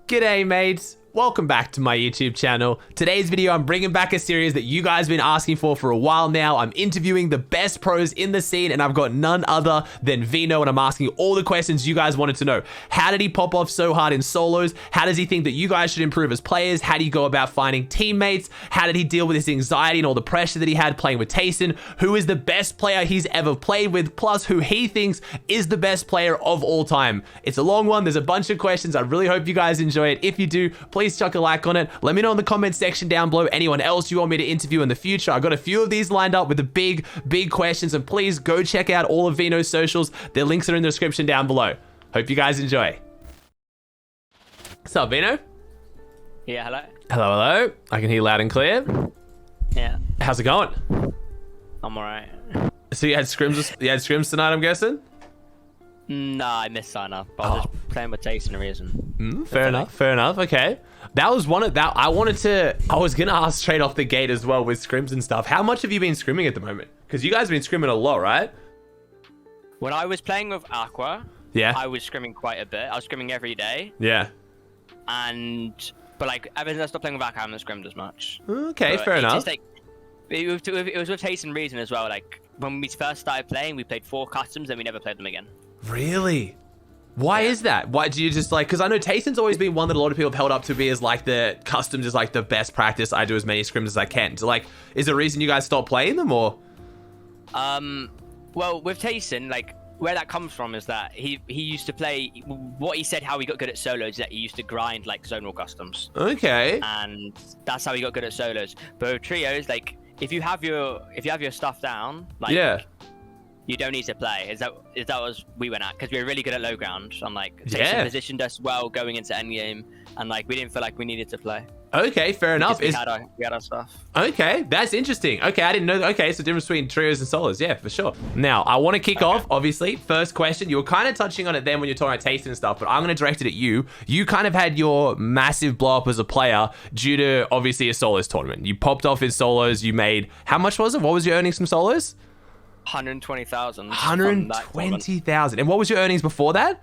G'day mates, welcome back to my YouTube channel. Today's video, I'm bringing back a series that you guys have been asking for a while now. I'm interviewing the best pros in the scene and I've got none other than Veno, and I'm asking all the questions you guys wanted to know. How did he pop off so hard in solos? How does he think that you guys should improve as players? How do you go about finding teammates? How did he deal with his anxiety and all the pressure that he had playing with Tayson? Who is the best player he's ever played with? Plus who he thinks is the best player of all time. It's a long one, there's a bunch of questions. I really hope you guys enjoy it. If you do, please chuck a like on it. Let me know in the comment section down below anyone else you want me to interview in the future. I got a few of these lined up with the big questions, and please go check out all of Veno's socials. Their links are in the description down below. Hope you guys enjoy. What's up, Veno? Yeah, hello. Hello. I can hear loud and clear. Yeah. How's it going? I'm alright. So you had scrims tonight, I'm guessing? Nah, I missed sign up. I was just playing with Tayson a reason. Fair enough. Okay. That was one of that. I was gonna ask straight off the gate as well with scrims and stuff. How much have you been scrimming at the moment? Because you guys have been scrimming a lot, right? When I was playing with Aqua, yeah, I was scrimming quite a bit. I was scrimming every day. Yeah. But like ever since I stopped playing with Aqua, I haven't scrimmed as much. Okay, but fair enough. Just, like, it was with Tayson reason as well. Like when we first started playing, we played 4 customs and we never played them again. Really? Why is that? Why do you just like, because I know Tayson's always been one that a lot of people have held up to be as like the customs is like the best practice. I do as many scrims as I can. So like, is there a reason you guys stopped playing them or? Well, with Tayson, like where that comes from is that he used to play, what he said how he got good at solos is that he used to grind like zonal customs. Okay. And that's how he got good at solos. But with trios, like if you have your stuff down, like yeah, you don't need to play. Is that what we went at? Because we were really good at low ground. And like yeah, positioned us well going into endgame, and like we didn't feel like we needed to play. Okay, fair enough. We had our stuff. Okay, that's interesting. Okay, I didn't know that. Okay, so difference between trios and solos. Yeah, for sure. Now, I want to kick off, obviously. First question. You were kind of touching on it then when you're talking about Tayson and stuff, but I'm going to direct it at you. You kind of had your massive blow up as a player due to, obviously, a solos tournament. You popped off in solos. You made, how much was it? What was your earnings from solos? 120,000. 120,000. And what was your earnings before that?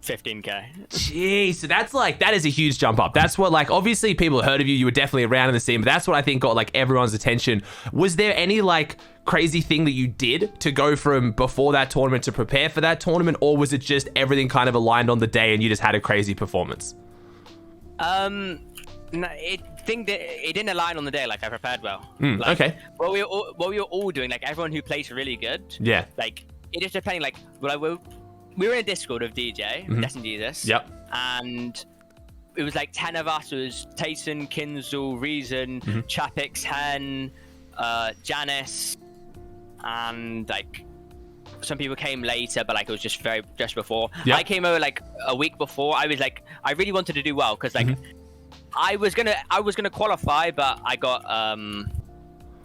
15k. Jeez, so that's like, that is a huge jump up. That's what, like, obviously people heard of you. You were definitely around in the scene, but that's what I think got like everyone's attention. Was there any like crazy thing that you did to go from before that tournament to prepare for that tournament, or was it just everything kind of aligned on the day and you just had a crazy performance? No, it didn't align on the day. Like I prepared well. Like, okay. What we were all doing, like everyone who plays really good. Yeah. Like it is just playing like we were in a Discord of DJ, Destiny Jesus. Yep. And it was like 10 of us. It was Tayson, Kinzel, Reason, Chapix, Hen, Janice, and like some people came later, but like it was just before. Yep. I came over like a week before. I was like, I really wanted to do well because like I was gonna qualify, but I got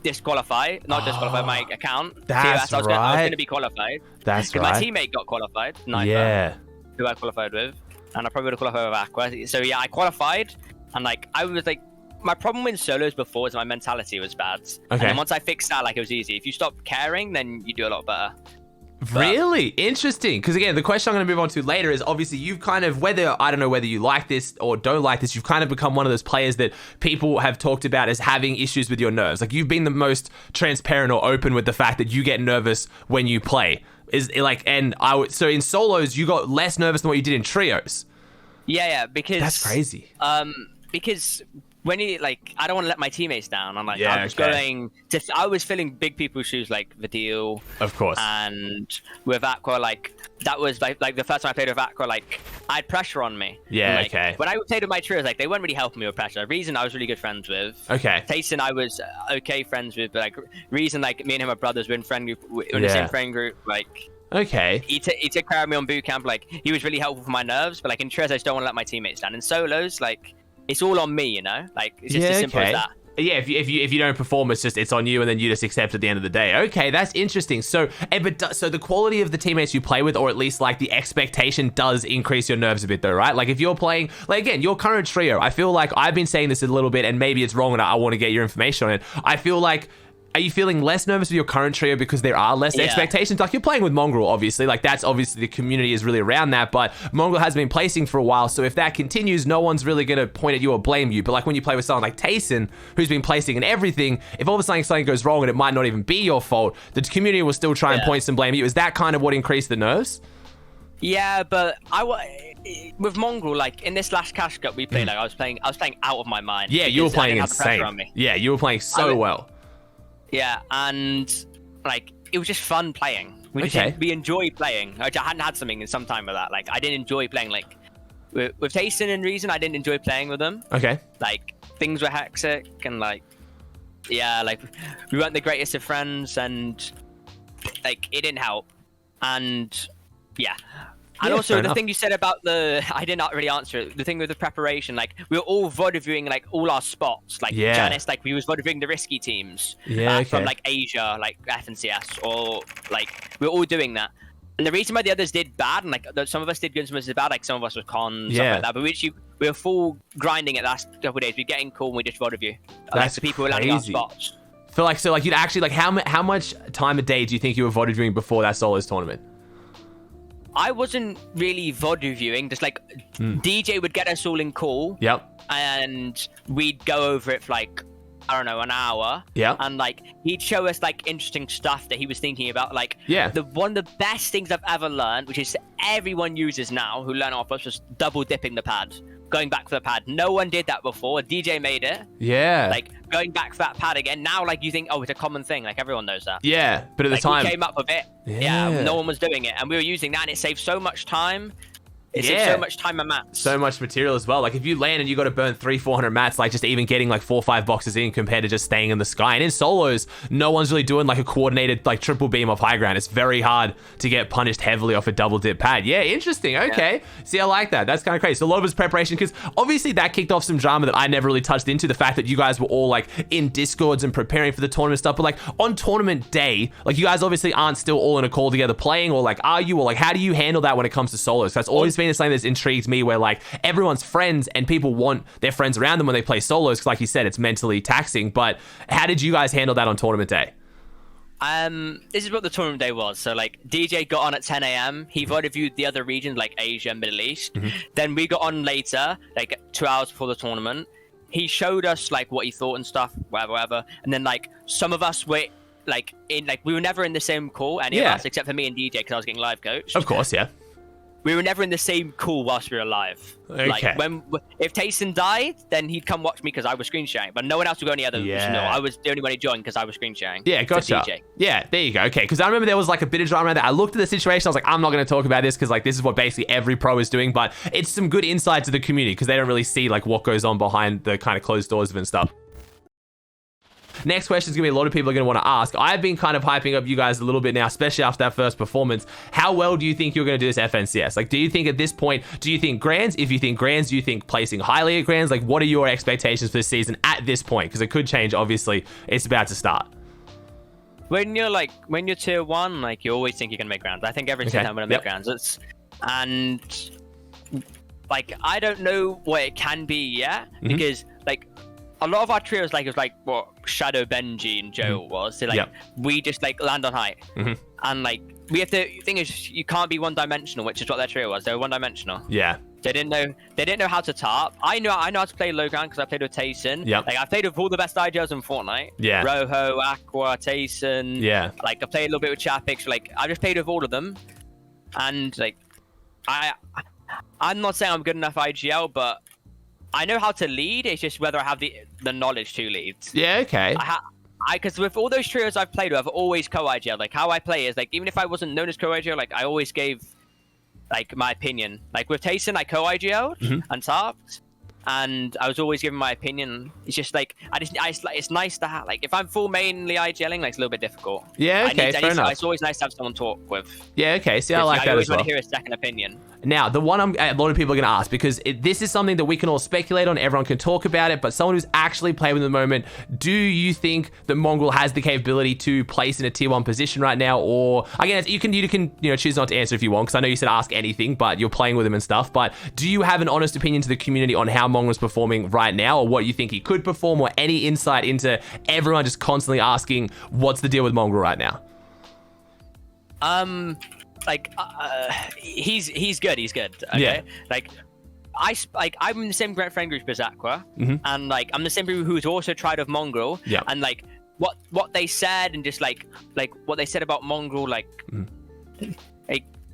disqualified. Not disqualified my account. That's I was gonna be qualified. That's right. My teammate got qualified. Yeah. Who I qualified with, and I probably would have qualified with Aqua. So yeah, I qualified, and like I was like, my problem with solos before was my mentality was bad. Okay. And then once I fixed that, like it was easy. If you stop caring, then you do a lot better. Really interesting, because again, the question I'm going to move on to later is obviously you've kind of, I don't know whether you like this or don't like this, you've kind of become one of those players that people have talked about as having issues with your nerves. Like you've been the most transparent or open with the fact that you get nervous when you play. So in solos you got less nervous than what you did in trios. Yeah, because that's crazy. Because when you like, I don't want to let my teammates down. I'm like, yeah, I was filling big people's shoes, like the deal, of course. And with Aqua, like that was like the first time I played with Aqua, like I had pressure on me. Yeah, like, okay. When I played with my trios, like they weren't really helping me with pressure. Reason I was really good friends with. Okay. Tayson I was okay friends with, but like Reason, like me and him are brothers. We're in friend group, we're in the same friend group. Like. Okay. He took care of me on boot camp. Like he was really helpful for my nerves, but like in trios, I just don't want to let my teammates down. In solos, like. It's all on me, you know? Like, it's just as simple as that. Yeah, if you don't perform, it's on you, and then you just accept at the end of the day. Okay, that's interesting. So the quality of the teammates you play with, or at least like the expectation, does increase your nerves a bit, though, right? Like if you're playing, like again, your current trio, I feel like I've been saying this a little bit, and maybe it's wrong, and I want to get your information on it. I feel like are you feeling less nervous with your current trio because there are less expectations? Like, you're playing with Mongrel, obviously. Like, that's obviously the community is really around that, but Mongrel has been placing for a while, so if that continues, no one's really going to point at you or blame you. But like when you play with someone like Tayson, who's been placing in everything, if all of a sudden something goes wrong and it might not even be your fault, the community will still try and point some blame at you. Is that kind of what increased the nerves? Yeah, but with Mongrel, like in this last Cash Cup we played, like I was playing out of my mind. Yeah, you were playing insane. Yeah, you were playing so well. Yeah, and like it was just fun playing. We enjoyed playing. I hadn't had something in some time with that. Like I didn't enjoy playing like with Tayson and Reason. I didn't enjoy playing with them. Okay. Like things were hectic and like like we weren't the greatest of friends and like it didn't help. And and also the thing you said about I did not really answer it. The thing with the preparation, like we were all VOD reviewing like all our spots. Like Janice, like we was VOD reviewing the risky teams from like Asia, like FNCS, or like we were all doing that. And the reason why the others did bad, and like some of us did good, and some of us did bad, like some of us were cons, stuff like that. But we were full grinding it last couple of days. We're getting cool and we just VOD review. That's the people who landing our spots. So you'd actually like how much time a day do you think you were VOD reviewing before that solos tournament? I wasn't really VOD reviewing, just like DJ would get us all in call. Yep. And we'd go over it for like, I don't know, an hour. Yeah. And like he'd show us like interesting stuff that he was thinking about. Like one of the best things I've ever learned, which is everyone uses now who learn off us, was double dipping the pad. Going back for the pad. No one did that before. DJ made it. Yeah. Like going back for that pad again. Now like you think, oh, it's a common thing. Like everyone knows that. Yeah. But at the time we came up with it. Yeah. No one was doing it. And we were using that and it saved so much time. It saves so much time and mats. So much material as well. Like if you land and you got to burn 300-400 mats, like just even getting like 4 or 5 boxes in compared to just staying in the sky. And in solos, no one's really doing like a coordinated like triple beam off high ground. It's very hard to get punished heavily off a double dip pad. Yeah, interesting. Okay. See, I like that. That's kind of crazy. So a lot of it's preparation because obviously that kicked off some drama that I never really touched into. The fact that you guys were all like in Discords and preparing for the tournament stuff. But like on tournament day, like you guys obviously aren't still all in a call together playing, or like are you, or like how do you handle that when it comes to solos? That's always been something that's intrigued me, where like everyone's friends and people want their friends around them when they play solos, because like you said, it's mentally taxing. But how did you guys handle that on tournament day? This is what the tournament day was. So like DJ got on at 10 a.m. He VOD reviewed the other regions like Asia, Middle East. Then we got on later, like 2 hours before the tournament. He showed us like what he thought and stuff, whatever. And then like some of us were like we were never in the same call, any of us, except for me and DJ, because I was getting live coached. Of course, yeah. We were never in the same call whilst we were alive. Okay. Like if Tayson died, then he'd come watch me because I was screen sharing, but no one else would go any other. Yeah. No, I was the only one who joined because I was screen sharing. Yeah, gotcha. DJ. Yeah, there you go. Okay, because I remember there was like a bit of drama around that. I looked at the situation. I was like, I'm not going to talk about this because like this is what basically every pro is doing. But it's some good insight to the community because they don't really see like what goes on behind the kind of closed doors and stuff. Next question is going to be a lot of people are going to want to ask. I've been kind of hyping up you guys a little bit now, especially after that first performance. How well do you think you're going to do this FNCS? Like, do you think at this point, do you think Grands? If you think Grands, do you think placing highly at Grands? Like, what are your expectations for this season at this point? Because it could change, obviously. It's about to start. When you're tier 1, like, you always think you're going to make Grands. I think every time I'm going to make Grands. And, like, I don't know what it can be yet, because, like, a lot of our trios, like, it was like what Shadow, Benji, and Joe was. So, like, we just like land on height, and like we have to. The thing is, you can't be one-dimensional, which is what their trio was. They were one-dimensional. Yeah. They didn't know how to tarp. I know how to play low ground because I played with Tayson. Yeah. Like I played with all the best IGLs in Fortnite. Yeah. Roho, Aqua, Tayson. Yeah. Like I played a little bit with Chapix. Like I just played with all of them, and like I'm not saying I'm good enough IGL, but I know how to lead. It's just whether I have the knowledge to lead. Yeah, okay. Because with all those trios I've played with, I've always co-IGL. Like how I play is like, even if I wasn't known as co-IGL, like I always gave like my opinion. Like with Tayson, I co-IGL'd and tarped, and I was always giving my opinion. It's just like it's nice to have, like, if I'm full mainly IGLing, like it's a little bit difficult. Yeah, okay, fair enough. It's always nice to have someone talk with. Yeah, okay. See, I like that as well. I always want to hear a second opinion. Now, the one a lot of people are going to ask, because this is something that we can all speculate on, everyone can talk about it, but someone who's actually playing with at the moment, do you think that Mongrel has the capability to place in a tier 1 position right now? Or, again, you can choose not to answer if you want, because I know you said ask anything, but you're playing with him and stuff, but do you have an honest opinion to the community on how Mongrel's performing right now, or what you think he could perform, or any insight into everyone just constantly asking what's the deal with Mongrel right now? He's good. Okay? Yeah. I'm in the same friend group as Aqua, and like I'm the same people who's also tried of Mongrel. Yeah. And like what they said, and just like what they said about Mongrel, like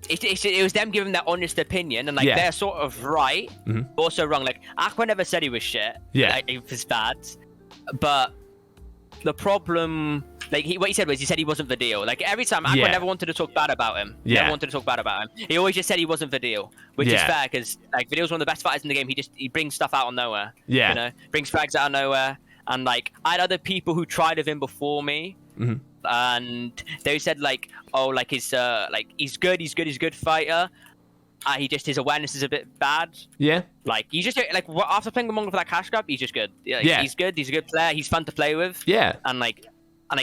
it was them giving their honest opinion, and like they're sort of right, but also wrong. Like Aqua never said he was shit. Yeah. Like, it was bad, but the problem, like what he said was, he said he wasn't the deal. Like every time, Aqua never wanted to talk bad about him. Yeah. Never wanted to talk bad about him. He always just said he wasn't the deal, which is fair, because like Video's one of the best fighters in the game. He brings stuff out of nowhere. Yeah. You know, brings frags out of nowhere, and like I had other people who tried of him before me, and they said like, oh, like he's good. He's a good fighter. His awareness is a bit bad. Yeah. Like you just like after playing with Mongrel for that cash grab, he's just good. He's good. He's a good player. He's fun to play with. Yeah. And like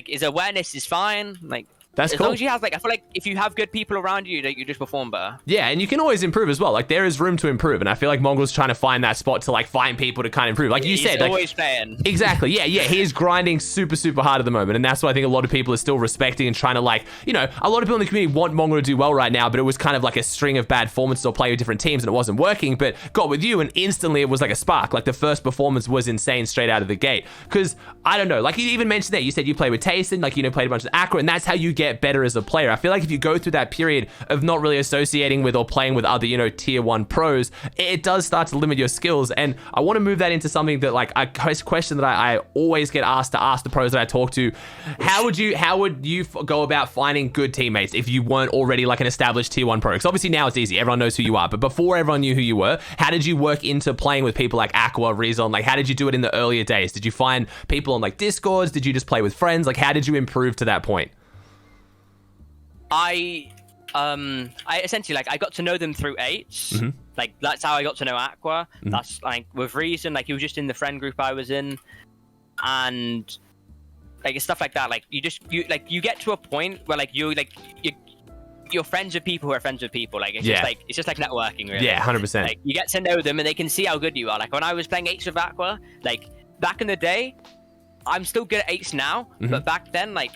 his awareness is fine. Like that's as cool. long as you have, like, I feel like if you have good people around you, that you just perform better. Yeah, and you can always improve as well. Like there is room to improve, and I feel like Mongrel's trying to find that spot to like find people to kind of improve. Like you said, like, always playing. Exactly. Yeah. He is grinding super hard at the moment, and that's why I think a lot of people are still respecting and trying to, like, you know, a lot of people in the community want Mongrel to do well right now, but it was kind of like a string of bad performances or play with different teams, and it wasn't working. But got with you, and instantly it was like a spark. Like the first performance was insane straight out of the gate. Because I don't know, like you even mentioned that you said you play with Tayson, like, you know, played a bunch of Aqua, and that's how you get better as a player. I feel like if you go through that period of not really associating with or playing with other, you know, tier 1 pros, it does start to limit your skills. And I want to move that into something that, like, a question that I always get asked to ask the pros that I talk to. How would you go about finding good teammates if you weren't already like an established tier 1 pro? Because obviously now it's easy, everyone knows who you are, but before everyone knew who you were, how did you work into playing with people like Aqua, Rezon? Like, how did you do it in the earlier days? Did you find people on like Discords? Did you just play with friends? Like, how did you improve to that point? I essentially, like, I got to know them through eights. Like that's how I got to know Aqua. That's like with Reason, like he was just in the friend group I was in, and like stuff like that. Like you get to a point where like you're friends with people who are friends with people. Like it's just like networking, really. Yeah, 100%. Like you get to know them and they can see how good you are. Like when I was playing eights with Aqua, like back in the day, I'm still good at eights now, but back then, like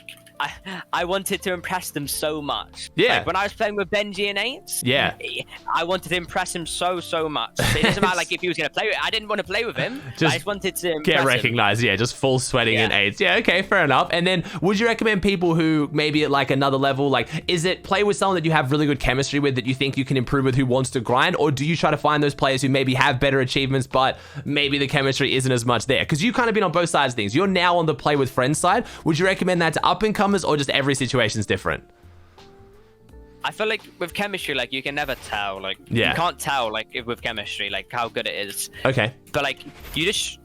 I wanted to impress them so much. Yeah. Like when I was playing with Benji in eights, I wanted to impress him so much. It doesn't matter like if he was gonna play with, I didn't want to play with him. I just wanted to get recognized. Him. Yeah, just full sweating in eights. Yeah, okay, fair enough. And then would you recommend people who maybe at like another level, like is it play with someone that you have really good chemistry with that you think you can improve with who wants to grind, or do you try to find those players who maybe have better achievements but maybe the chemistry isn't as much there? Because you've kind of been on both sides of things. You're now on the play with friends side. Would you recommend that to up and comers, or just every situation's different? I feel like with chemistry, like you can never tell. Like you can't tell like if with chemistry, like how good it is. Okay. But like you just,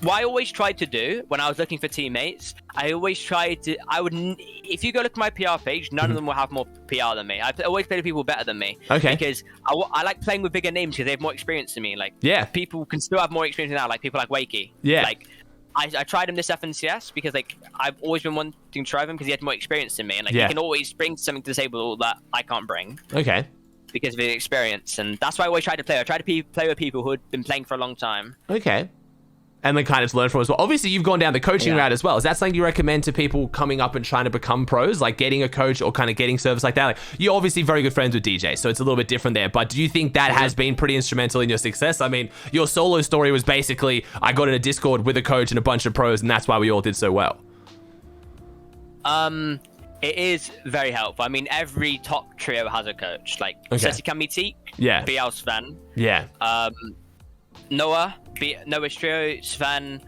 what I always tried to do when I was looking for teammates, if you go look at my PR page, none of them will have more PR than me. I always play with people better than me. Okay. Because I like playing with bigger names because they have more experience than me. Like people can still have more experience now. Like people like Wakey. Yeah. Like I tried him this FNCS because like I've always been wanting to try him because he had more experience than me, and like he can always bring something to the table that I can't bring. Okay. Because of his experience, and that's why I always try to play. I try to play with people who had been playing for a long time. Okay. And then kind of learn from as well. Obviously, you've gone down the coaching route as well. Is that something you recommend to people coming up and trying to become pros, like getting a coach or kind of getting service like that? Like you're obviously very good friends with DJ, so it's a little bit different there. But do you think that has been pretty instrumental in your success? I mean, your solo story was basically I got in a Discord with a coach and a bunch of pros, and that's why we all did so well. It is very helpful. I mean, every top trio has a coach. Like Sesi Kamitik, BL Sven, Noah's trio, Sven,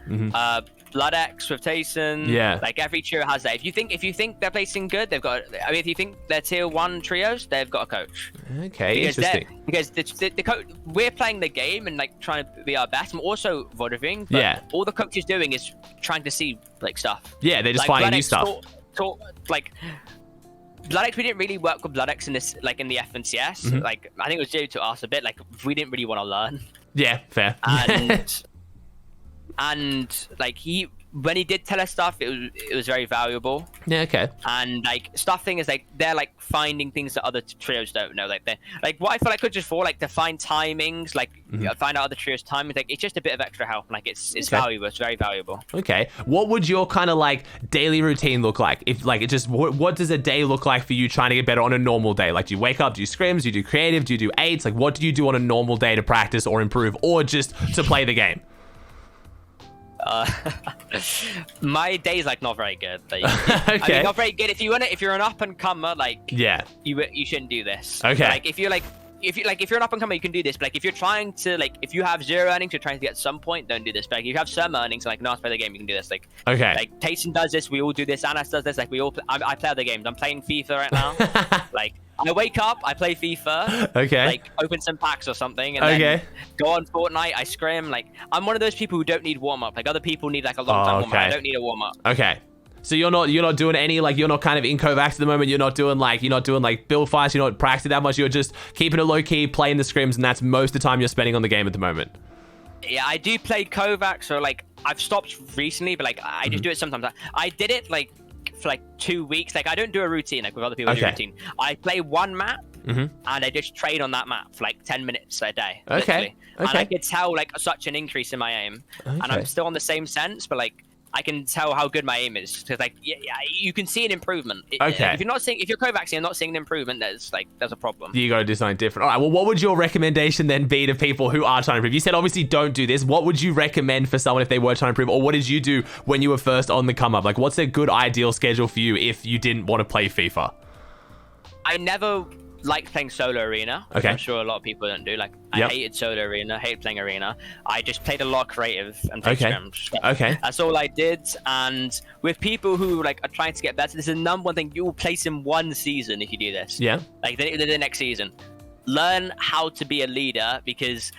Blood X with Tayson. Like every trio has that. If you think they're placing good, they've got. I mean, if you think they're tier 1 trios, they've got a coach. Okay, interesting. Because the coach, we're playing the game and like trying to be our best. I'm also voting, but all the coach is doing is trying to see like stuff. Yeah, they're just like, finding new stuff. Like Blood X, we didn't really work with Blood X in this, like in the FNCS. Like I think it was due to us a bit. Like we didn't really want to learn. Yeah, fair. And like when he did tell us stuff, it was very valuable. Yeah, okay. And like stuffing is like they're like finding things that other trios don't know. Like they like what I feel like could just for like to find timings, like find out other trios' timings. Like it's just a bit of extra help. Like it's valuable. It's very valuable. Okay. What would your kind of like daily routine look like? If like it just what does a day look like for you trying to get better on a normal day? Like do you wake up, do you scrims, do you do creative, do you do eights? Like what do you do on a normal day to practice or improve or just to play the game? My day's like not very good. Like, okay. I mean, not very good. If you're an up and comer, like you shouldn't do this. Okay. Like if you're an up and comer, you can do this. But like if you're trying to if you have zero earnings, you're trying to get some point, don't do this. But like, if you have some earnings, like not play the game, you can do this. Like like Tayson does this, we all do this. Anas does this. Like we all. I play other games. I'm playing FIFA right now. Like I wake up, I play FIFA. Okay. Like open some packs or something, and then go on Fortnite. I scrim. Like I'm one of those people who don't need warm up. Like other people need like a long time warm up. I don't need a warm up. Okay. So you're not doing any like you're not kind of in Kovacs at the moment. You're not doing like build fights. You're not practicing that much. You're just keeping it low key, playing the scrims, and that's most of the time you're spending on the game at the moment. Yeah, I do play Kovacs, so like I've stopped recently, but like I just do it sometimes. I did it like for like 2 weeks. Like I don't do a routine like with other people do a routine. I play one map and I just trade on that map for like 10 minutes a day. Okay. And I could tell like such an increase in my aim. And I'm still on the same sense, but like I can tell how good my aim is because like you can see an improvement. If you're Kovacsing and not seeing an improvement, there's a problem. You got to do something different. All right. Well, what would your recommendation then be to people who are trying to improve? You said obviously don't do this. What would you recommend for someone if they were trying to improve, or what did you do when you were first on the come up? Like, what's a good ideal schedule for you if you didn't want to play FIFA? I never liked playing solo arena. Okay. I'm sure a lot of people don't do. Like I hated solo arena, hated playing arena. I just played a lot of creative and played scrims. Okay. That's all I did. And with people who like are trying to get better, this is the number one thing. You will place in one season if you do this. Yeah. Like the next season. Learn how to be a leader, because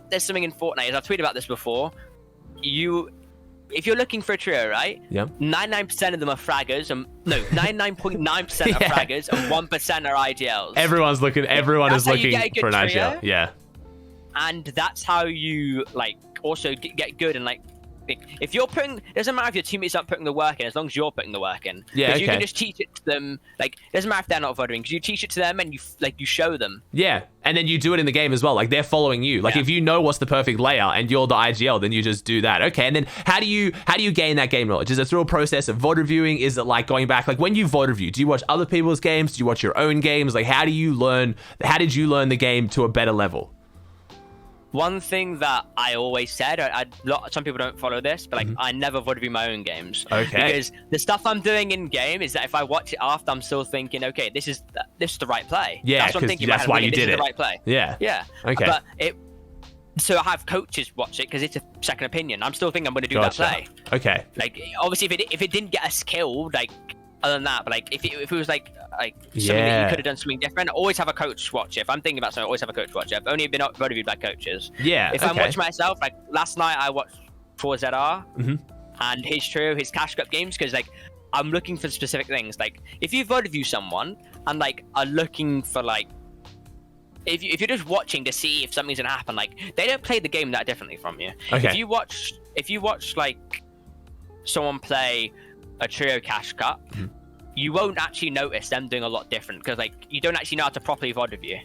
there's something in Fortnite, as I've tweeted about this before, if you're looking for a trio, right? Yeah. 99% of them are fraggers, and 99.9% are fraggers, and 1% are IGLs. Everyone is looking for an IGL. Yeah. And that's how you like also get good and like. If you're it doesn't matter if your teammates aren't putting the work in, as long as you're putting the work in. Yeah, okay. You can just teach it to them. Like, it doesn't matter if they're not voting, because you teach it to them and you show them. Yeah, and then you do it in the game as well. Like, they're following you. Like, if you know what's the perfect layout and you're the IGL, then you just do that. Okay, and then how do you gain that game knowledge? Is it through a process of VOD reviewing? Is it like going back? Like, when you VOD review, do you watch other people's games? Do you watch your own games? Like, how did you learn the game to a better level? One thing that I always said, some people don't follow this, but like I never VOD review my own games. Okay. Because the stuff I'm doing in game is that if I watch it after, I'm still thinking, okay, this is the right play. Yeah, that's what I'm thinking. That's why you did it. The right play. Yeah. Yeah. Okay. But so I have coaches watch it because it's a second opinion. I'm still thinking I'm going to do that play. Okay. Like obviously, if it didn't get us killed, like. Other than that, but like if it was like something that you could have done something different, always have a coach watch it. If I'm thinking about something, always have a coach watch it. I've only been reviewed by coaches. Yeah. If I'm watching myself, like last night I watched 4ZR and his trio, his Cash Cup games, because like I'm looking for specific things. Like if you VOD review someone and like are looking for like if you're just watching to see if something's gonna happen, like they don't play the game that differently from you. Okay. If you watch like someone play a trio Cash Cup, you won't actually notice them doing a lot different, because like you don't actually know how to properly VOD review.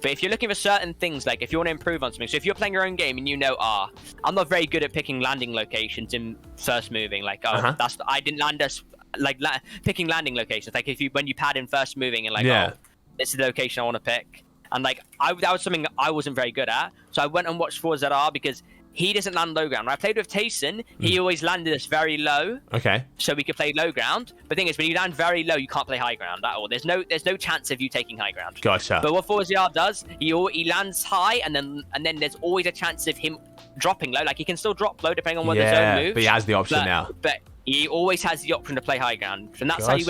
But if you're looking for certain things, like if you want to improve on something, so if you're playing your own game and you know, I'm not very good at picking landing locations in first moving, like I didn't land us like picking landing locations, like when you pad in first moving and like this is the location I want to pick, and like that was something I wasn't very good at, so I went and watched 4ZR because he doesn't land low ground. When I played with Tayson, he always landed us very low. Okay. So we could play low ground. But the thing is, when you land very low, you can't play high ground at all. There's no chance of you taking high ground. Gotcha. But what 4ZR does, he lands high, and then there's always a chance of him dropping low. Like he can still drop low depending on what the zone moves. But he has the option now. But he always has the option to play high ground, and that's how he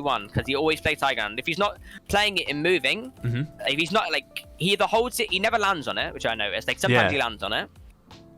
won, because he always plays high ground. If he's not playing it and moving, if he's not like he either holds it, he never lands on it, which I noticed. Like sometimes he lands on it.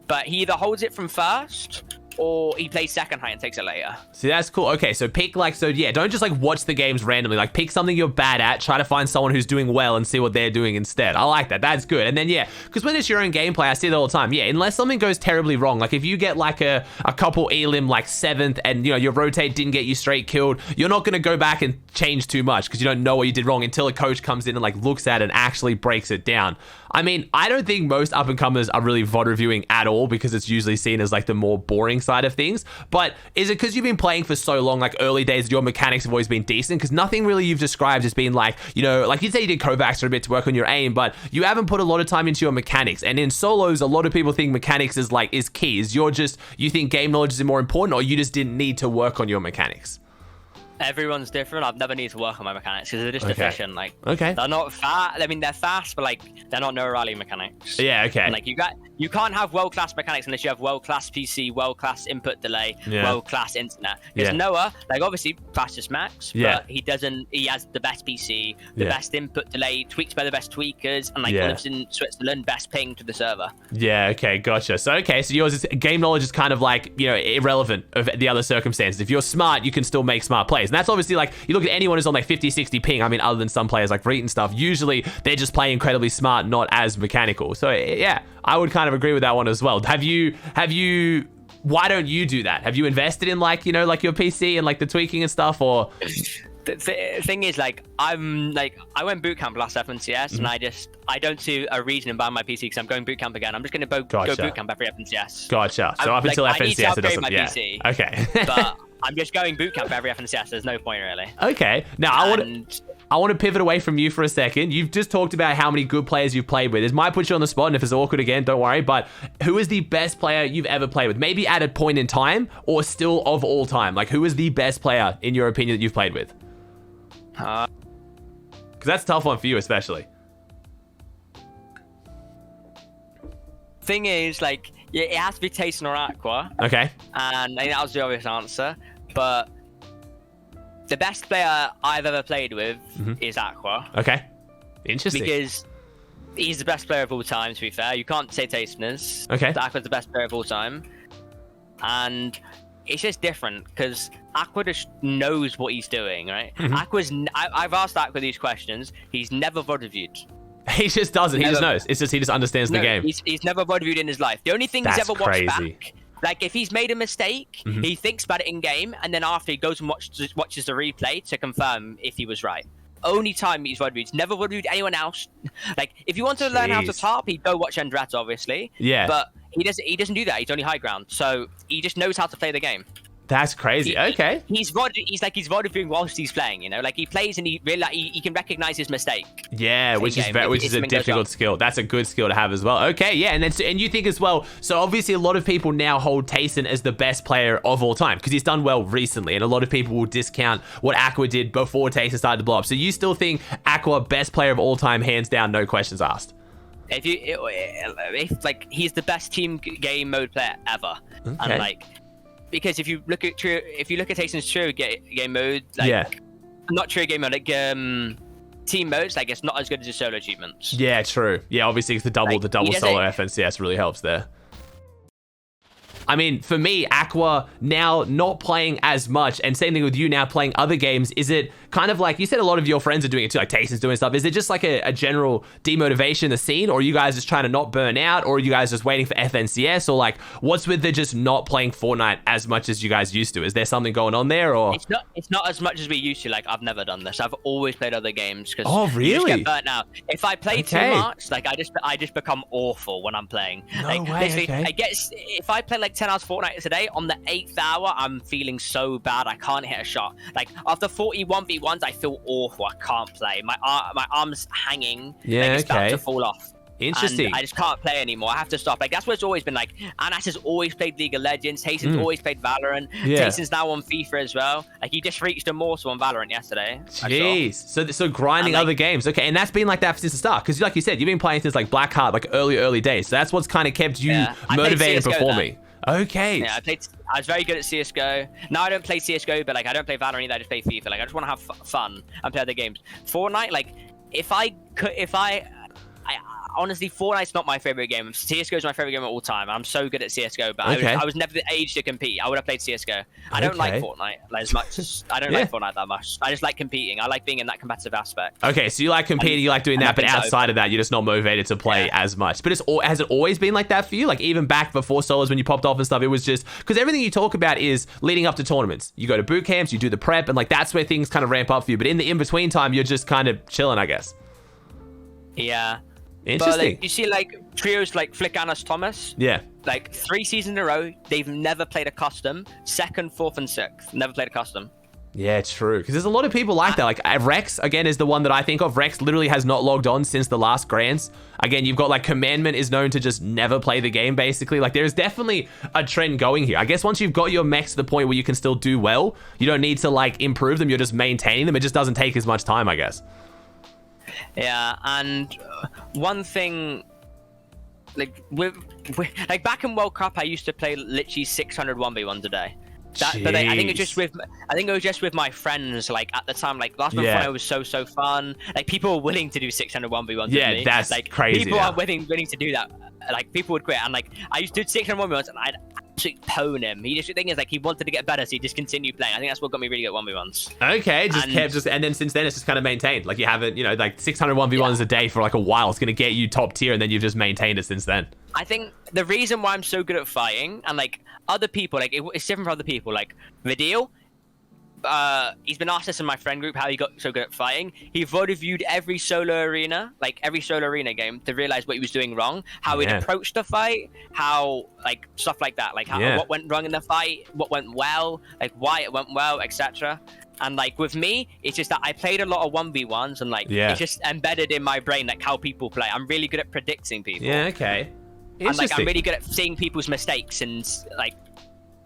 But he either holds it from first, or he plays second height and takes it later. See, that's cool. Okay, so pick don't just like watch the games randomly. Like pick something you're bad at, try to find someone who's doing well and see what they're doing instead. I like that. That's good. And then because when it's your own gameplay, I see that all the time. Yeah, unless something goes terribly wrong, like if you get like a couple elim like 7th and your rotate didn't get you straight killed, you're not gonna go back and change too much because you don't know what you did wrong until a coach comes in and like looks at it and actually breaks it down. I mean, I don't think most up-and-comers are really VOD reviewing at all because it's usually seen as like the more boring side of things. But is it because you've been playing for so long, like early days, your mechanics have always been decent? Because nothing really you've described has been like, like you'd say you did Kovacs for a bit to work on your aim, but you haven't put a lot of time into your mechanics. And in solos, a lot of people think mechanics is key. You think game knowledge is more important, or you just didn't need to work on your mechanics? Everyone's different. I've never needed to work on my mechanics because they're just efficient. Like, okay, they're not fast. I mean, they're fast, but like they're not no rally mechanics. Yeah, okay. And, like you can't have world-class mechanics unless you have world-class PC, world-class input delay, world-class internet. Because Noah, like obviously fastest max, but he has the best PC, the best input delay, tweaks by the best tweakers, and lives in Switzerland, best ping to the server. Yeah, okay, gotcha. So yours is game knowledge is kind of like, irrelevant of the other circumstances. If you're smart, you can still make smart plays. And that's obviously like, you look at anyone who's on like 50, 60 ping, I mean, other than some players like Reet and stuff, usually they're just playing incredibly smart, not as mechanical. So yeah, I would kind of agree with that one as well. Have you, why don't you do that? Have you invested in like, like your PC and like the tweaking and stuff, or? The thing is, like, I went boot camp last FNCS, and I don't see a reason in buying my PC because I'm going boot camp again. I'm just going to go boot camp every FNCS. Gotcha. So up until FNCS, it doesn't. My PC, okay. But I'm just going boot camp every FNCS. There's no point really. Okay. Now I want to pivot away from you for a second. You've just talked about how many good players you've played with. This might put you on the spot, and if it's awkward again, don't worry. But who is the best player you've ever played with? Maybe at a point in time, or still of all time. Like, who is the best player in your opinion that you've played with? Because that's a tough one for you, especially. Thing is, like, it has to be Tayson or Aqua. Okay. And I think that was the obvious answer. But the best player I've ever played with is Aqua. Okay. Interesting. Because he's the best player of all time, to be fair. You can't say Tayson is. Okay. Aqua's the best player of all time. And it's just different because Aqua just knows what he's doing, right? I've asked Aqua these questions. He's never VOD reviewed. He just doesn't. He just knows. It's just he just understands the game. He's never VOD reviewed in his life. The only thing he's ever watched back, like if he's made a mistake, he thinks about it in game, and then after he goes and watches the replay to confirm if he was right. Only time he's VOD reviewed. He's never VOD reviewed anyone else. Like if you want to learn how to tarp, he'd go watch Endrata, obviously. Yeah. But he doesn't do that. He's only high ground, so he just knows how to play the game. That's crazy. Okay. He's VOD reviewing whilst he's playing. Like he plays and he can recognize his mistake. Yeah, which is a difficult skill. That's a good skill to have as well. Okay, yeah, and you think as well. So obviously a lot of people now hold Tayson as the best player of all time because he's done well recently, and a lot of people will discount what Aqua did before Tayson started to blow up. So you still think Aqua best player of all time, hands down, no questions asked? If like he's the best team game mode player ever, and like. Because if you look at Tayson's true game mode, like not true game mode, like team modes, like it's not as good as his solo achievements. Yeah, true. Yeah, obviously it's the double solo FNCS really helps there. I mean, for me, Aqua now not playing as much, and same thing with you now playing other games, is it kind of like, you said a lot of your friends are doing it too, like Tayson's doing stuff, is it just like a general demotivation in the scene, or are you guys just trying to not burn out, or are you guys just waiting for FNCS, or like, what's with the just not playing Fortnite as much as you guys used to? Is there something going on there, or? It's not as much as we used to. Like, I've never done this. I've always played other games. Oh, really? You just get burnt out. If I play too much, like, I just become awful when I'm playing. No like, way, okay. If I play like 10 hours Fortnite today, on the 8th hour, I'm feeling so bad. I can't hit a shot. Like after 41v1s, I feel awful. I can't play. My arm's hanging. Yeah, like, it's about to fall off. Interesting. And I just can't play anymore. I have to stop. Like that's what it's always been like. Anas has always played League of Legends. Tayson's always played Valorant. Tayson's now on FIFA as well. Like he just reached Immortal on Valorant yesterday. Jeez. So grinding other games. Okay, and that's been like that since the start. Because like you said, you've been playing since like Blackheart, like early days. So that's what's kind of kept you motivated and performing. Okay. Yeah, I was very good at CSGO. Now I don't play CSGO, but like I don't play Valorant either. I just play FIFA. Like I just want to have fun and play other games. Fortnite, like if I honestly, Fortnite's not my favorite game. CS:GO is my favorite game of all time. I'm so good at CS:GO, but Okay. I was never the age to compete. I would have played CS:GO. I don't like Fortnite as much. I don't like Fortnite that much. I just like competing. I like being in that competitive aspect. Okay, so you like competing, you like doing that, but outside of that, you're just not motivated to play as much. But has it always been like that for you? Like even back before solos when you popped off and stuff, it was just because everything you talk about is leading up to tournaments. You go to boot camps, you do the prep, and like that's where things kind of ramp up for you. But in the in-between time, you're just kind of chilling, I guess. Yeah. Interesting. But, like, you see, like, trios like Flick, Annis, Thomas. Yeah. Like, 3 seasons in a row, they've never played a custom. 2nd, 4th, and 6th. Never played a custom. Yeah, it's true. Because there's a lot of people like that. Like, Rex, again, is the one that I think of. Rex literally has not logged on since the last Grands. Again, you've got, like, Commandment is known to just never play the game, basically. Like, there's definitely a trend going here. I guess once you've got your mechs to the point where you can still do well, you don't need to, like, improve them. You're just maintaining them. It just doesn't take as much time, I guess. Yeah, and one thing, like like back in World Cup, I used to play literally 600 1v1s a day. But I think it was just with my friends. Like at the time, like last month when it was so fun. Like people were willing to do 600 1v1s. Yeah, with me. that's like crazy. People are willing to do that. Like people would quit, and like I used to do 600 1v1s, and I'd absolutely pwn him. The thing is, like he wanted to get better, so he just continued playing. I think that's what got me really good at 1v1s. Okay, and then since then it's just kind of maintained. Like you haven't, you know, like 600 1v1s a day for like a while. It's gonna get you top tier, and then you've just maintained it since then. I think the reason why I'm so good at fighting, and like other people, like it's different for other people. Like Vidil, he's been asked this in my friend group how he got so good at fighting. He reviewed every solo arena, like every solo arena game, to realize what he was doing wrong, how he'd approached the fight, how like stuff like that, like how what went wrong in the fight, what went well, like why it went well, etc. And like with me, it's just that I played a lot of 1v1s, and like it's just embedded in my brain, like how people play. I'm really good at predicting people. Yeah, okay. And like I'm really good at seeing people's mistakes and like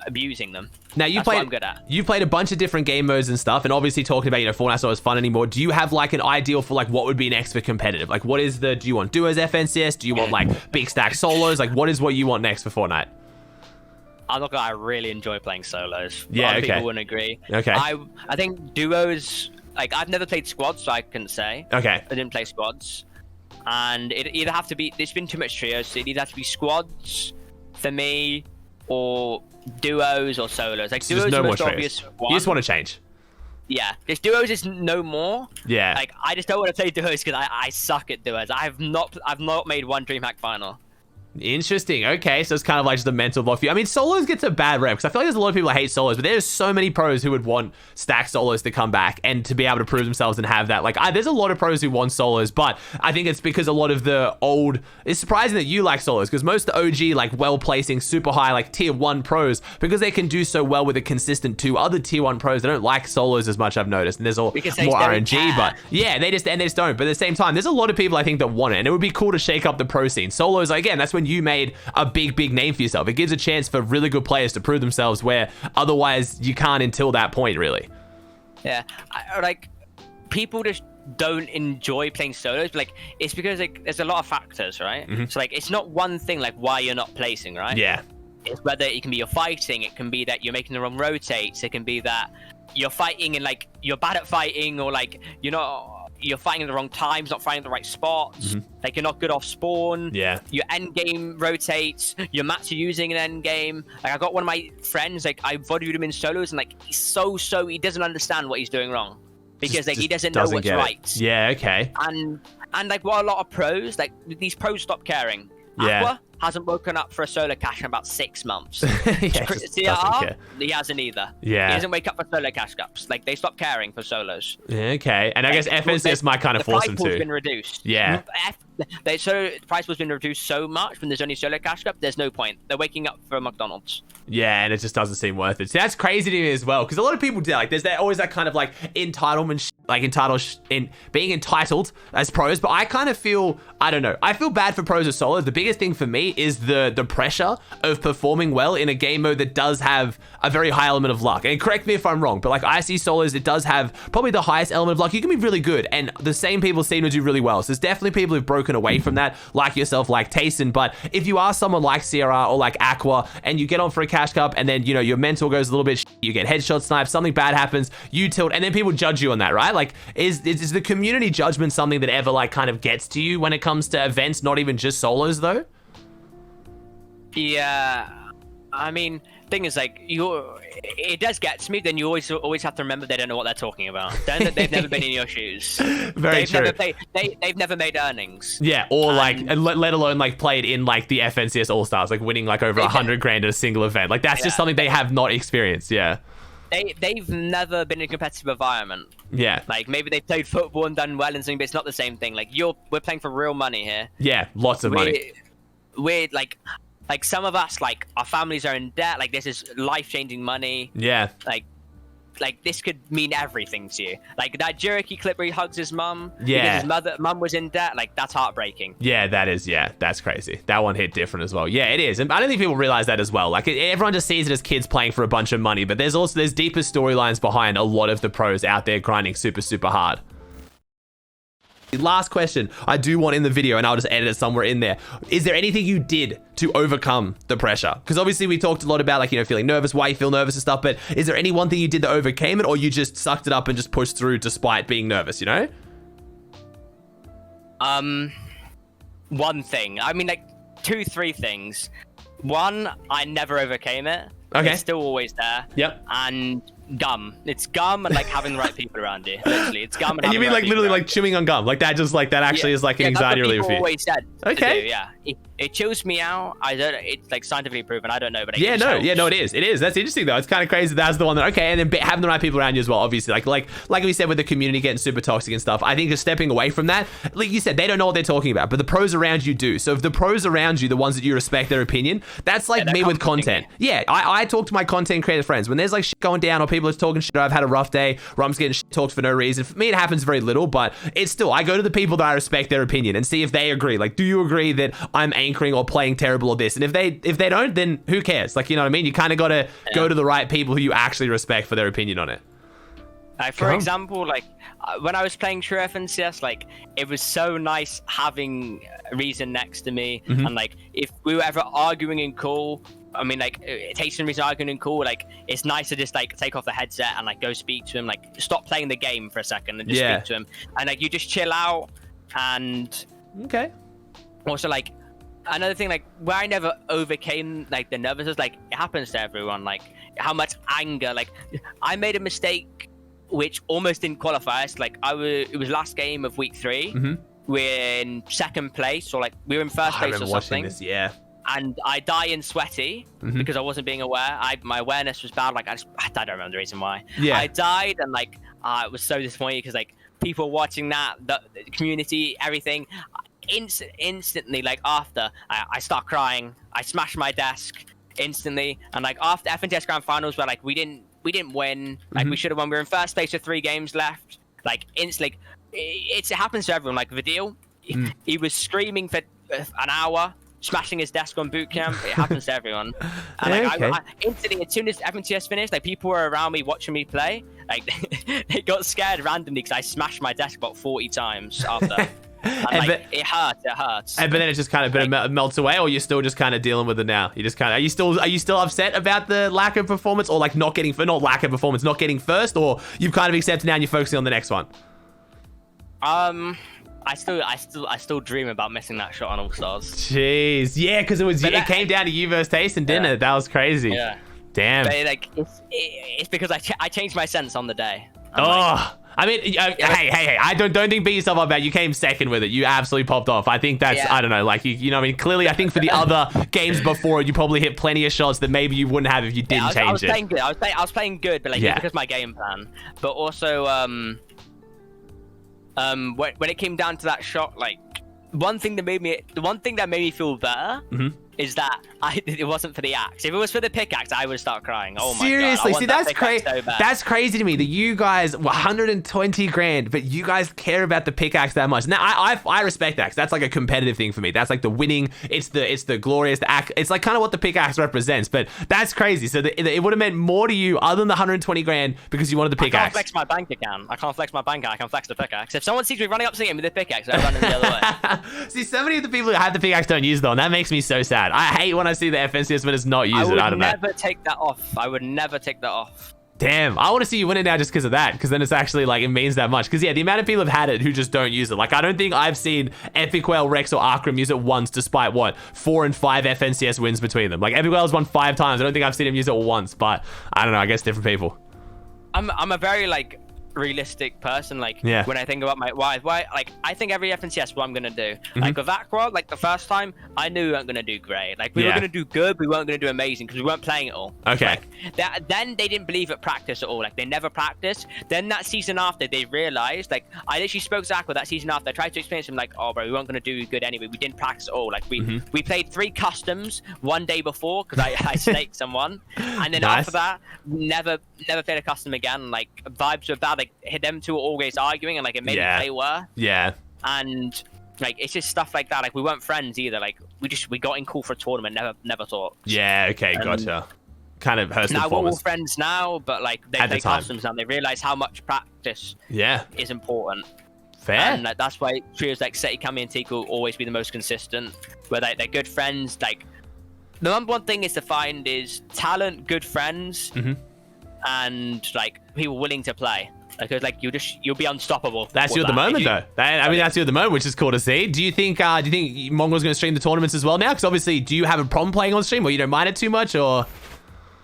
abusing them. Now That's what I'm good at. You've played a bunch of different game modes and stuff, and obviously talking about, you know, Fortnite's not as fun anymore. Do you have like an ideal for like what would be next for competitive? Like what is do you want duos FNCS? Do you want like big stack solos? Like what is what you want next for Fortnite? I'm not gonna lie, I really enjoy playing solos. Yeah, Other people wouldn't agree. Okay. I think duos, like I've never played squads, so I couldn't say. Okay. I didn't play squads. And it either have to be, there's been too much trios, so it either have to be squads for me, or duos or solos. Like so duos no are the more most obvious one. You just want to change. Yeah, this duos is no more. Yeah. Like I just don't want to play duos because I suck at duos. I've not made one DreamHack final. Interesting. Okay, so it's kind of like just a mental block for you. I mean, solos gets a bad rep because I feel like there's a lot of people that hate solos, but there's so many pros who would want stack solos to come back and to be able to prove themselves and have that. Like, there's a lot of pros who want solos, but I think it's because a lot of the old. It's surprising that you like solos because most of the OG, like, well placing, super high, like tier 1 pros, because they can do so well with a consistent 2. Other tier 1 pros, they don't like solos as much. I've noticed, and there's all more RNG, but yeah, they just don't. But at the same time, there's a lot of people I think that want it, and it would be cool to shake up the pro scene. Solos, again, that's when you made a big name for yourself. It gives a chance for really good players to prove themselves where otherwise you can't until that point, really. Yeah, like people just don't enjoy playing solos, but like it's because like there's a lot of factors, right? So like it's not one thing like why you're not placing, right? Yeah. It's whether it can be you're fighting, it can be that you're making the wrong rotates, it can be that you're fighting and like you're bad at fighting, or like you're fighting at the wrong times, not fighting at the right spots. Like you're not good off spawn. Yeah. Your end game rotates. Your mats are using an end game. Like I got one of my friends, like I voted him in solos, and like he's so he doesn't understand what he's doing wrong because like he doesn't know what's right. Yeah. Okay. And like what a lot of pros, like these pros stop caring. Yeah. Aqua hasn't woken up for a solo cash in about 6 months. CR, he hasn't either. Yeah. He doesn't wake up for solo cash cups. Like they stop caring for solos. Okay. And I guess FNCS might kind of force them to. The price pool's been reduced. Yeah. The price pool's been reduced so much when there's only solo cash cup. There's no point. They're waking up for McDonald's. Yeah, and it just doesn't seem worth it. See, that's crazy to me as well, because a lot of people do like. There's always that kind of like entitlement, being entitled as pros. But I kind of feel, I don't know. I feel bad for pros as solos. The biggest thing for me me is the pressure of performing well in a game mode that does have a very high element of luck. And correct me if I'm wrong, but like I see solos, it does have probably the highest element of luck. You can be really good, and the same people seem to do really well. So there's definitely people who've broken away from that, like yourself, like Tayson. But if you are someone like CRR or like Aqua, and you get on for a cash cup, and then, you know, your mental goes a little bit, you get headshot sniped, something bad happens, you tilt, and then people judge you on that, right? Like, is the community judgment something that ever like kind of gets to you when it comes to events, not even just solos though? Yeah, I mean, thing is, like, it does get to me. Then you always have to remember they don't know what they're talking about. They've never been in your shoes. Very true. They've never made earnings. Yeah, or like, let alone like played in like the FNCS All Stars, like winning like over 100 grand at a single event. Like that's just something they have not experienced. Yeah. They've never been in a competitive environment. Yeah. Like maybe they've played football and done well and something, but it's not the same thing. Like we're playing for real money here. Yeah, lots of money. We're like some of us, like our families are in debt. Like this is life-changing money. Yeah. Like this could mean everything to you. Like that Jericho clip where he hugs his mum. Yeah. Because his mum was in debt. Like that's heartbreaking. Yeah, that is. Yeah, that's crazy. That one hit different as well. Yeah, it is. And I don't think people realize that as well. Like everyone just sees it as kids playing for a bunch of money, but there's deeper storylines behind a lot of the pros out there grinding super, super hard. Last question I do want in the video, and I'll just edit it somewhere in there. Is there anything you did to overcome the pressure? Because obviously we talked a lot about, like, you know, feeling nervous, why you feel nervous and stuff, but is there any one thing you did that overcame it, or you just sucked it up and just pushed through despite being nervous, you know? One thing. I mean, like 2-3 things. One, I never overcame it. Okay. It's still always there. Yep. And gum. It's gum and like having the right people around you. Literally, it's gum. And you mean like literally like chewing on gum, like that? Just like that actually is like an anxiety reliever for you. Always said. Okay. Do, yeah. It chills me out. I don't. It's like scientifically proven. I don't know, but yeah, no, it is. It is. That's interesting though. It's kind of crazy. That's the one that okay, and then having the right people around you as well. Obviously, like we said with the community getting super toxic and stuff. I think just stepping away from that, like you said, they don't know what they're talking about, but the pros around you do. So if the pros around you, the ones that you respect their opinion, that's like me with content. Yeah, I talk to my content creator friends when there's like shit going down or people are talking shit. I've had a rough day where I'm just getting shit talked for no reason. For me, it happens very little, but it's still, I go to the people that I respect their opinion and see if they agree. Like, do you agree that I'm anchoring or playing terrible or this? And if they don't, then who cares? Like, you know what I mean? You kind of got to go to the right people who you actually respect for their opinion on it. For example, like when I was playing True FNCS, like it was so nice having Reason next to me, and like if we were ever arguing in call, I mean, like Tayson Reason arguing in call, like it's nice to just like take off the headset and like go speak to him, like stop playing the game for a second and just speak to him, and like you just chill out. And also like another thing, like where I never overcame like the nervousness, like it happens to everyone, like how much anger, like I made a mistake which almost didn't qualify us. Like it was last game of week 3. We're in second place, or like we were in first place or something. This, and I die in sweaty because I wasn't being aware. My awareness was bad. Like I don't remember the reason why. I died, and like it was so disappointing because like people watching that, the community, everything. Instantly, like after I start crying, I smash my desk instantly, and like after FNCS Grand Finals, where like we didn't win, like we should have won. We were in first place with 3 games left. Like instantly, it happens to everyone. Like Vidil, he was screaming for an hour, smashing his desk on boot camp. It happens to everyone. And like I instantly, as soon as FNCS finished, like people were around me watching me play. Like they got scared randomly because I smashed my desk about 40 times after. And like, it hurts. But then it just kind of melts away, or you're still just kind of dealing with it now. You just kind of are you still upset about the lack of performance, or like not getting not getting first, or you've kind of accepted now and you're focusing on the next one? I still dream about missing that shot on All Stars. Jeez, yeah, because it came down to you versus Tayson, didn't it? That was crazy. Yeah. Damn. But like it's because I changed my sense on the day. I mean, hey, I don't think beat yourself up about it. You came second with it. You absolutely popped off. I think that's, I don't know, like, you know what I mean? Clearly, I think for the other games before, you probably hit plenty of shots that maybe you wouldn't have if you didn't change it. I was playing good. I was playing good, but like, because of my game plan. But also, when it came down to that shot, like, the one thing that made me feel better is that it wasn't for the axe. If it was for the pickaxe, I would start crying. Oh my Seriously, god! see that's crazy. That's crazy to me that you guys 120 grand, but you guys care about the pickaxe that much. Now I respect that 'cause that's like a competitive thing for me. That's like the winning. It's the glorious. It's like kind of what the pickaxe represents. But that's crazy. So it would have meant more to you other than the 120 grand because you wanted the pickaxe. I can't flex my bank account. I can't flex my bank account. I can flex the pickaxe. If someone sees me running up to the game with the pickaxe, I run in the other way. See, so many of the people who have the pickaxe don't use it, though, and that makes me so sad. I hate when I see the FNCS winners not use it. I don't know. I would never take that off. I would never take that off. Damn, I want to see you win it now just because of that, because then it's actually like it means that much. Because yeah, the amount of people have had it who just don't use it. Like I don't think I've seen Epic Whale, Rex, or Arkram use it once, despite what 4 and 5 FNCS wins between them. Like Epic Whale's won 5 times. I don't think I've seen him use it once, but I don't know. I guess different people. I'm a very like realistic person. Like when I think about my why like I think every FNCS what I'm gonna do. Like with Aqua, like the first time I knew we weren't gonna do great. Like we were gonna do good, we weren't gonna do amazing because we weren't playing it all. Okay. Like, then they didn't believe at practice at all. Like they never practiced. Then that season after they realized, like I literally spoke to Aqua that season after. I tried to explain to him like, oh bro, we weren't gonna do good anyway. We didn't practice at all. Like we played 3 customs one day before because I snaked someone, and then after that never played a custom again. Like vibes with that, like hit them 2 always arguing, and like it made me play worse. Yeah. And like it's just stuff like that. Like we weren't friends either. Like we got in cool for a tournament, never talked. Yeah. Okay. Gotcha. Kind of hurts the now performance. we're all friends now, but like they play customs now. They realize how much practice is important. Fair. And like, that's why trios like Seti, Kami, and Tiku will always be the most consistent. Where they're good friends. Like the number one thing is to find is talent, good friends, and like people willing to play. Because like you'll be unstoppable. That's you at the moment though. I mean that's you at the moment, which is cool to see. Do you think Mongo's going to stream the tournaments as well now? Because obviously, do you have a problem playing on stream, or you don't mind it too much, or?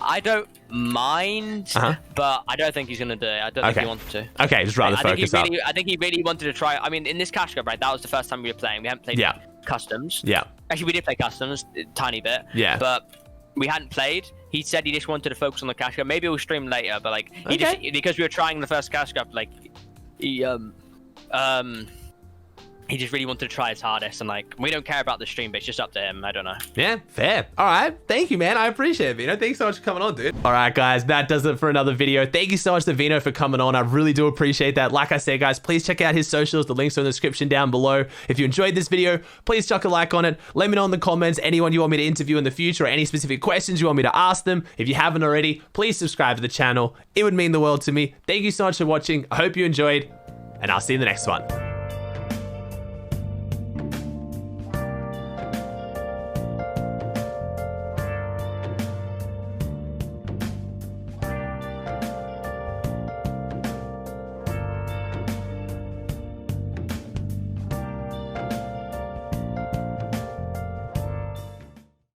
I don't mind, but I don't think he's going to do it. I don't think he wanted to. Okay, just rather focus up. I think he really wanted to try. I mean, in this Cash Cup, right? That was the first time we were playing. We hadn't played customs. Yeah. Actually, we did play customs a tiny bit. Yeah. But we hadn't played. He said he just wanted to focus on the Cash Cup. Maybe we'll stream later, but like he just because we were trying the first Cash Cup, like he just really wanted to try his hardest, and like we don't care about the stream, but it's just up to him. I don't know. Yeah, fair. All right, thank you, man. I appreciate it, Veno. Thanks so much for coming on, dude. All right, guys, that does it for another video. Thank you so much to Veno for coming on. I really do appreciate that. Like I said, guys, please check out his socials. The links are in the description down below. If you enjoyed this video, please chuck a like on it. Let me know in the comments anyone you want me to interview in the future, or any specific questions you want me to ask them. If you haven't already, please subscribe to the channel. It would mean the world to me. Thank you so much for watching. I hope you enjoyed, and I'll see you in the next one.